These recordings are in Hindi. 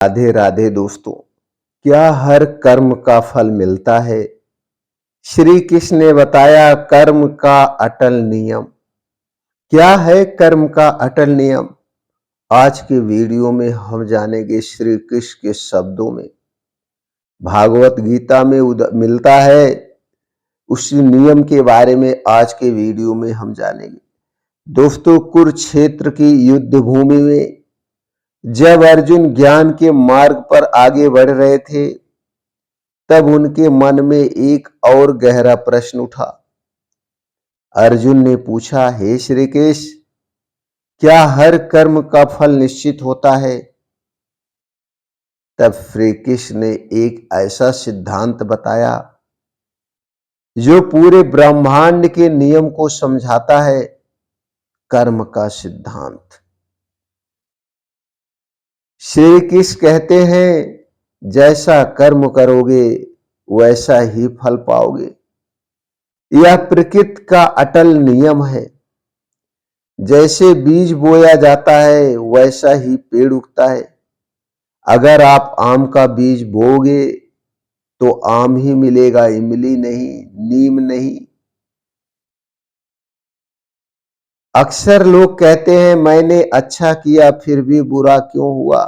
राधे राधे दोस्तों। क्या हर कर्म का फल मिलता है? श्री कृष्ण ने बताया कर्म का अटल नियम। क्या है कर्म का अटल नियम? आज के वीडियो में हम जानेंगे श्री कृष्ण के शब्दों में। भागवत गीता में मिलता है उस नियम के बारे में आज के वीडियो में हम जानेंगे। दोस्तों, कुरुक्षेत्र की युद्ध भूमि में जब अर्जुन ज्ञान के मार्ग पर आगे बढ़ रहे थे, तब उनके मन में एक और गहरा प्रश्न उठा। अर्जुन ने पूछा, हे श्री कृष्ण, क्या हर कर्म का फल निश्चित होता है? तब श्री कृष्ण ने एक ऐसा सिद्धांत बताया जो पूरे ब्रह्मांड के नियम को समझाता है, कर्म का सिद्धांत। श्री कृष्ण कहते हैं, जैसा कर्म करोगे वैसा ही फल पाओगे। यह प्रकृति का अटल नियम है। जैसे बीज बोया जाता है वैसा ही पेड़ उगता है। अगर आप आम का बीज बोओगे तो आम ही मिलेगा, इमली नहीं, नीम नहीं। अक्सर लोग कहते हैं, मैंने अच्छा किया फिर भी बुरा क्यों हुआ?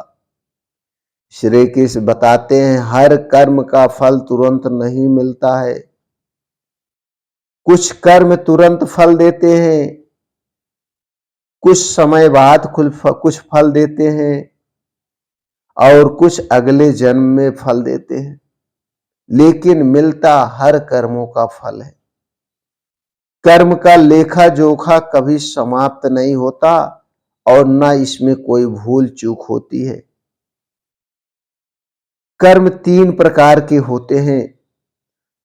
श्री कृष्ण बताते हैं, हर कर्म का फल तुरंत नहीं मिलता है। कुछ कर्म तुरंत फल देते हैं, कुछ समय बाद कुछ फल देते हैं और कुछ अगले जन्म में फल देते हैं, लेकिन मिलता हर कर्मों का फल है। कर्म का लेखा जोखा कभी समाप्त नहीं होता और न इसमें कोई भूल चूक होती है। कर्म तीन प्रकार के होते हैं।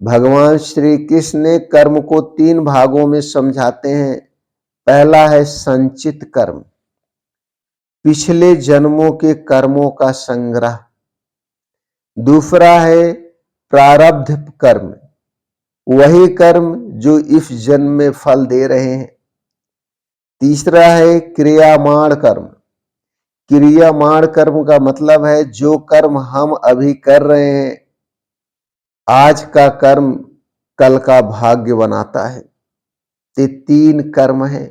भगवान श्री कृष्ण ने कर्म को तीन भागों में समझाते हैं। पहला है संचित कर्म, पिछले जन्मों के कर्मों का संग्रह। दूसरा है प्रारब्ध कर्म, वही कर्म जो इस जन्म में फल दे रहे हैं। तीसरा है क्रियामाण कर्म। क्रियामाण कर्म का मतलब है जो कर्म हम अभी कर रहे हैं, आज का कर्म कल का भाग्य बनाता है। ये तीन कर्म है।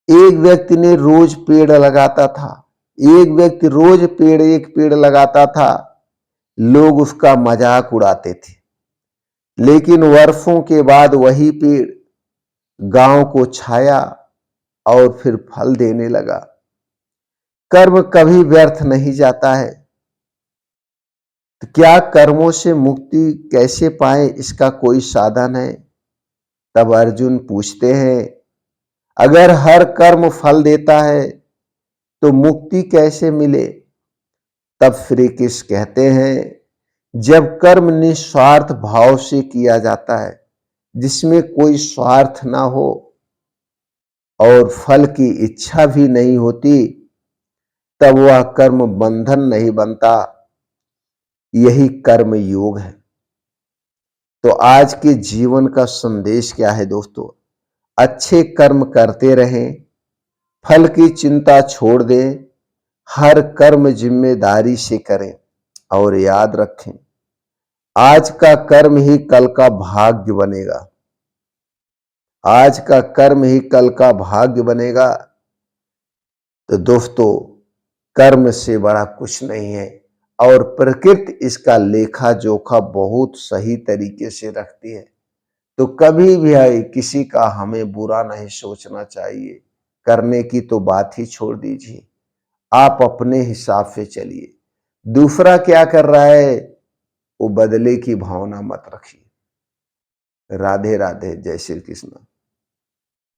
एक व्यक्ति ने रोज पेड़ लगाता था, एक व्यक्ति रोज एक पेड़ लगाता था। लोग उसका मजाक उड़ाते थे, लेकिन वर्षों के बाद वही पेड़ गांव को छाया और फिर फल देने लगा। कर्म कभी व्यर्थ नहीं जाता है। तो क्या कर्मों से मुक्ति कैसे पाए, इसका कोई साधन है? तब अर्जुन पूछते हैं, अगर हर कर्म फल देता है तो मुक्ति कैसे मिले? तब श्री कृष्ण कहते हैं, जब कर्म निस्वार्थ भाव से किया जाता है, जिसमें कोई स्वार्थ ना हो और फल की इच्छा भी नहीं होती, तब वह कर्म बंधन नहीं बनता। यही कर्म योग है। तो आज के जीवन का संदेश क्या है दोस्तों? अच्छे कर्म करते रहें, फल की चिंता छोड़ दें, हर कर्म जिम्मेदारी से करें और याद रखें, आज का कर्म ही कल का भाग्य बनेगा। आज का कर्म ही कल का भाग्य बनेगा। तो दोस्तों, कर्म से बड़ा कुछ नहीं है और प्रकृति इसका लेखा जोखा बहुत सही तरीके से रखती है। तो कभी भी किसी का हमें बुरा नहीं सोचना चाहिए। करने की तो बात ही छोड़ दीजिए, आप अपने हिसाब से चलिए। दूसरा क्या कर रहा है वो बदले की भावना मत रखिए। राधे राधे, जय श्री कृष्ण।